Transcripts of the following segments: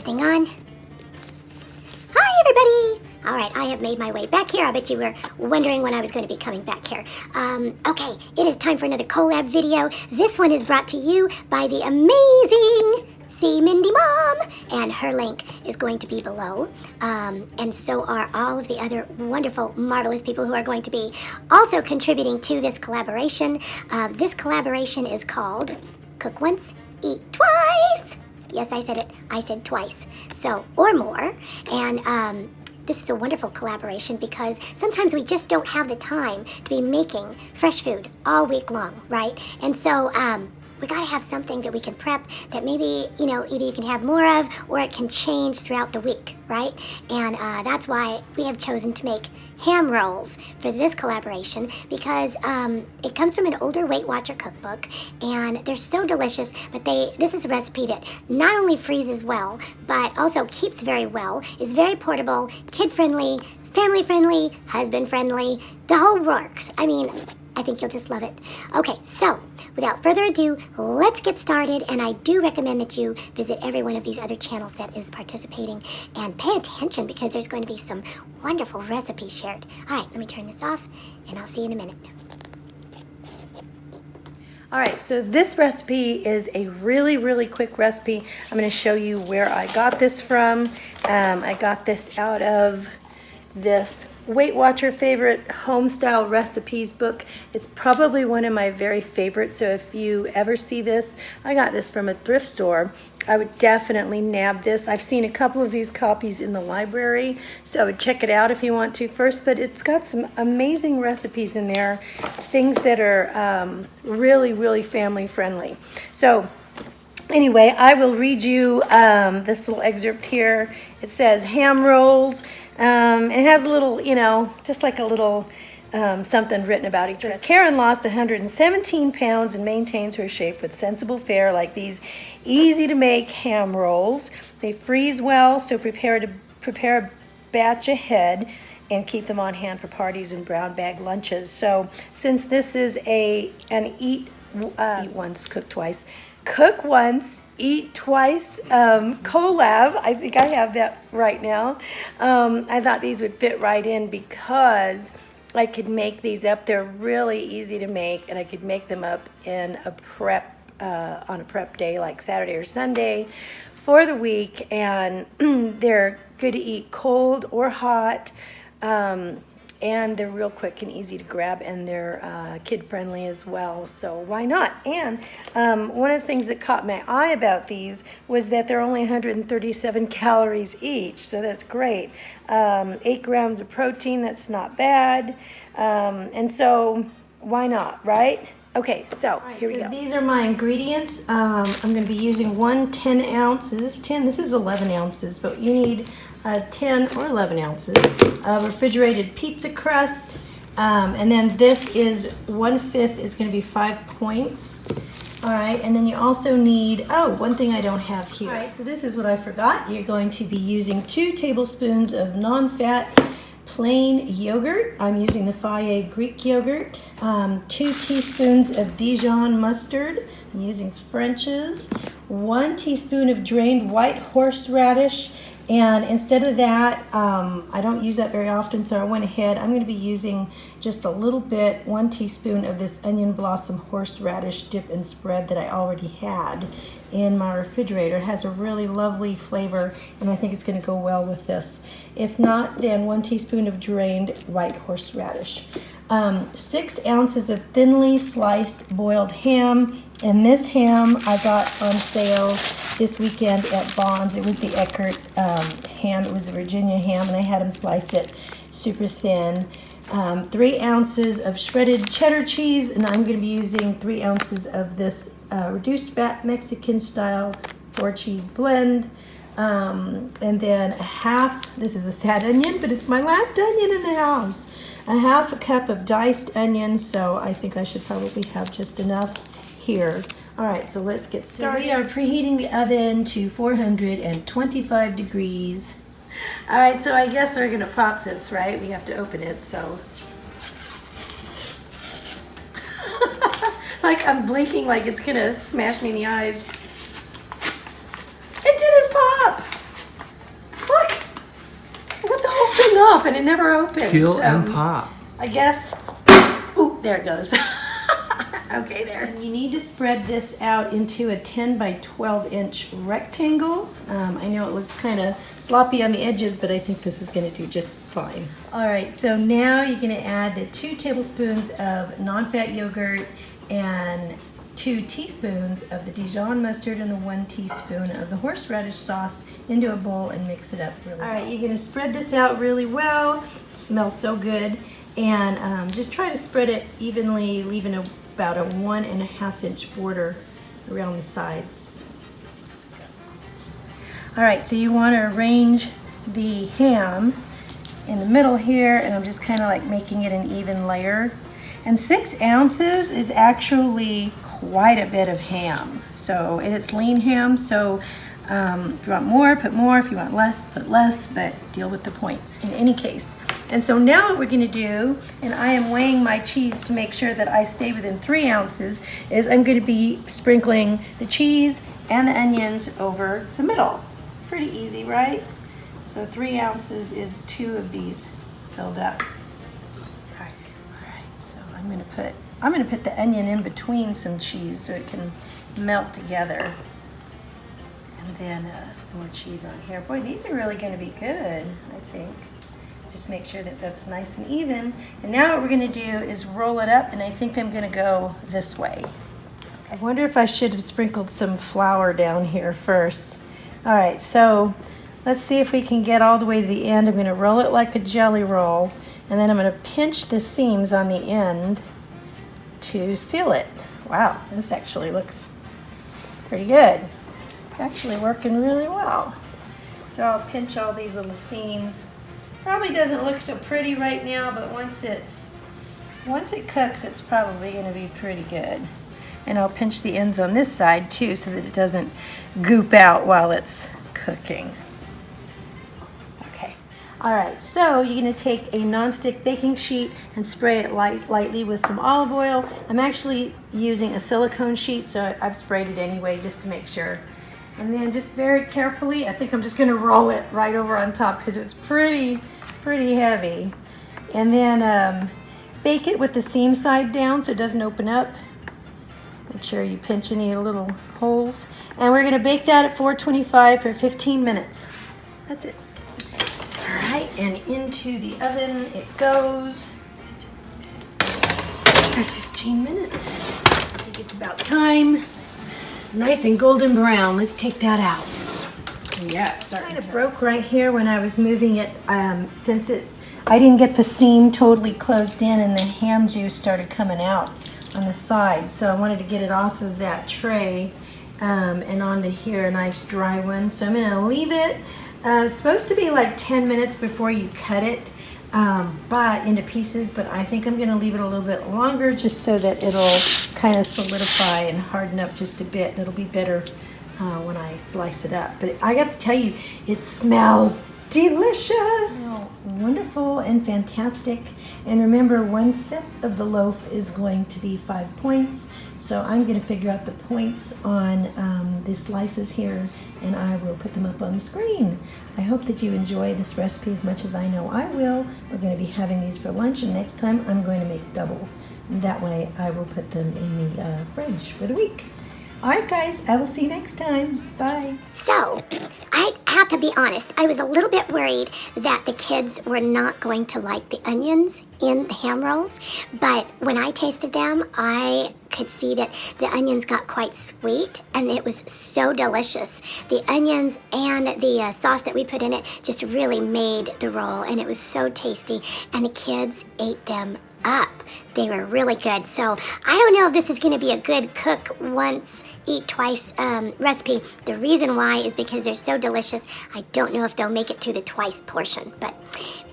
thing on? Hi, everybody! Alright, I have made my way back here. I bet you were wondering when I was going to be coming back here. Okay, it is time for another collab video. This one is brought to you by the amazing SeeMindyMom, and her link is going to be below. And so are all of the other wonderful, marvelous people who are going to be also contributing to this collaboration. This collaboration is called Cook Once, Eat Twice. Yes, I said it. I said twice. So, or more. And this is a wonderful collaboration because sometimes we just don't have the time to be making fresh food all week long, right? And so we gotta have something that we can prep that maybe, you know, either you can have more of or it can change throughout the week, right? And that's why we have chosen to make ham rolls for this collaboration because it comes from an older Weight Watcher cookbook and they're so delicious, but this is a recipe that not only freezes well, but also keeps very well, is very portable, kid-friendly, family-friendly, husband-friendly, the whole works. I mean, I think you'll just love it. Okay, so without further ado, let's get started. And I do recommend that you visit every one of these other channels that is participating and pay attention because there's going to be some wonderful recipes shared. All right, let me turn this off and I'll see you in a minute. All right, so this recipe is a really quick recipe. I'm going to show you where I got this from. I got this out of this Weight Watcher favorite home style recipes book. It's probably one of my very favorites, so if you ever see this, I got this from a thrift store, I would definitely nab this. I've seen a couple of these copies in the library, so I would check it out if you want to first, but it's got some amazing recipes in there, things that are really family friendly. So anyway, I will read you this little excerpt here. It says ham rolls. It has a little, you know, just like a little something written about it. It says, Karen lost 117 pounds and maintains her shape with sensible fare like these easy to make ham rolls. They freeze well, so prepare a batch ahead and keep them on hand for parties and brown bag lunches. So since this is an eat once, cook twice, cook once, eat twice collab, I think I have that right now. I thought these would fit right in because I could make these up. They're really easy to make, and I could make them up in a prep on a prep day like Saturday or Sunday for the week, and they're good to eat cold or hot. And they're real quick and easy to grab, and they're kid-friendly as well, so why not? And one of the things that caught my eye about these was that they're only 137 calories each, so that's great. 8 grams of protein, that's not bad. And so why not, right? Okay, so here we go. These are my ingredients. I'm going to be using 1 10 ounce. Is this 10? This is 11 ounces, but you need 10 or 11 ounces of refrigerated pizza crust. And then this is 1/5 is going to be 5 points. All right, and then you also need, one thing I don't have here. All right, so this is what I forgot. You're going to be using 2 tablespoons of non-fat plain yogurt. I'm using the Fage Greek yogurt. 2 teaspoons of Dijon mustard. I'm using French's. 1 teaspoon of drained white horseradish. And instead of that, I don't use that very often, so I went ahead. I'm going to be using just a little bit, 1 teaspoon of this onion blossom horseradish dip and spread that I already had in my refrigerator. It has a really lovely flavor, and I think it's going to go well with this. If not, then 1 teaspoon of drained white horseradish. 6 ounces of thinly sliced boiled ham, and this ham I got on sale this weekend at Bond's. It was the Eckert ham. It was a Virginia ham, and I had them slice it super thin. 3 ounces of shredded cheddar cheese, and I'm going to be using 3 ounces of this reduced fat Mexican style 4-cheese blend. And then this is a sad onion, but it's my last onion in the house. 1/2 cup of diced onions, so I think I should probably have just enough here. All right, so let's get started. So we are preheating the oven to 425 degrees. All right, so I guess we're gonna pop this, right? We have to open it, so. Like I'm blinking like it's gonna smash me in the eyes. It didn't pop! and it never opens. Peel and pop. I guess. Ooh, there it goes. Okay, there. And you need to spread this out into a 10 by 12 inch rectangle. I know it looks kind of sloppy on the edges, but I think this is going to do just fine. All right, so now you're going to add the 2 tablespoons of non-fat yogurt and 2 teaspoons of the Dijon mustard and the 1 teaspoon of the horseradish sauce into a bowl and mix it up really well. All right, you're going to spread this out really well. It smells so good. And just try to spread it evenly, leaving about a 1.5 inch border around the sides. All right, so you want to arrange the ham in the middle here, and I'm just kind of like making it an even layer. And 6 ounces is actually quite a bit of ham. So, and it's lean ham, so if you want more, put more. If you want less, put less, but deal with the points in any case. And so now what we're going to do, and I am weighing my cheese to make sure that I stay within 3 ounces, is I'm going to be sprinkling the cheese and the onions over the middle. Pretty easy, right? So 3 ounces is 2 of these filled up. All right. So I'm going to put the onion in between some cheese so it can melt together. And then more cheese on here. Boy, these are really going to be good, I think. Just make sure that that's nice and even. And now what we're going to do is roll it up, and I think I'm going to go this way. Okay. I wonder if I should have sprinkled some flour down here first. All right, so let's see if we can get all the way to the end. I'm going to roll it like a jelly roll, and then I'm going to pinch the seams on the end to seal it. Wow, this actually looks pretty good. It's actually working really well. So I'll pinch all these little seams. Probably doesn't look so pretty right now, but once it cooks, it's probably going to be pretty good. And I'll pinch the ends on this side too, so that it doesn't goop out while it's cooking. Okay. All right, so you're going to take a nonstick baking sheet and spray it lightly with some olive oil. I'm actually using a silicone sheet, so I've sprayed it anyway just to make sure. And then just very carefully, I think I'm just going to roll it right over on top because it's pretty heavy. And then bake it with the seam side down so it doesn't open up. Make sure you pinch any little holes. And we're going to bake that at 425 for 15 minutes. That's it. All right, and into the oven it goes for 15 minutes. I think it's about time. Nice and golden brown. Let's take that out. Yeah, it's starting to broke right here when I was moving it. Since I didn't get the seam totally closed in, and the ham juice started coming out on the side. So I wanted to get it off of that tray and onto here, a nice dry one. So I'm going to leave it. It's supposed to be like 10 minutes before you cut it, but into pieces. But I think I'm going to leave it a little bit longer just so that it'll kind of solidify and harden up just a bit. And it'll be better when I slice it up. But I have to tell you, it smells delicious. Oh, wonderful and fantastic. And remember, 1/5 of the loaf is going to be 5 points. So I'm going to figure out the points on the slices here, and I will put them up on the screen. I hope that you enjoy this recipe as much as I know I will. We're going to be having these for lunch, and next time I'm going to make double. That way I will put them in the fridge for the week. All right, guys, I will see you next time. Bye. So, I have to be honest, I was a little bit worried that the kids were not going to like the onions in the ham rolls, but when I tasted them, I could see that the onions got quite sweet, and it was so delicious. The onions and the sauce that we put in it just really made the roll, and it was so tasty, and the kids ate them up. They were really good. So I don't know if this is going to be a good cook once, eat twice recipe. The reason why is because they're so delicious. I don't know if they'll make it to the twice portion, but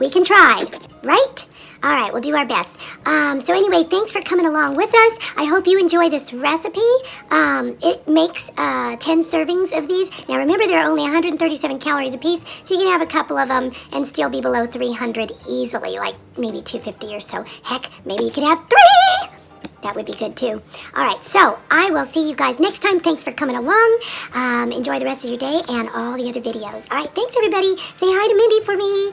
we can try, right? All right, we'll do our best. So anyway, thanks for coming along with us. I hope you enjoy this recipe. It makes 10 servings of these. Now remember, they're only 137 calories a piece, so you can have a couple of them and still be below 300 easily, like maybe 250 or so. Heck, maybe you could have 3. That would be good too. All right, so I will see you guys next time. Thanks for coming along. Enjoy the rest of your day and all the other videos. All right, thanks everybody. Say hi to Mindy for me.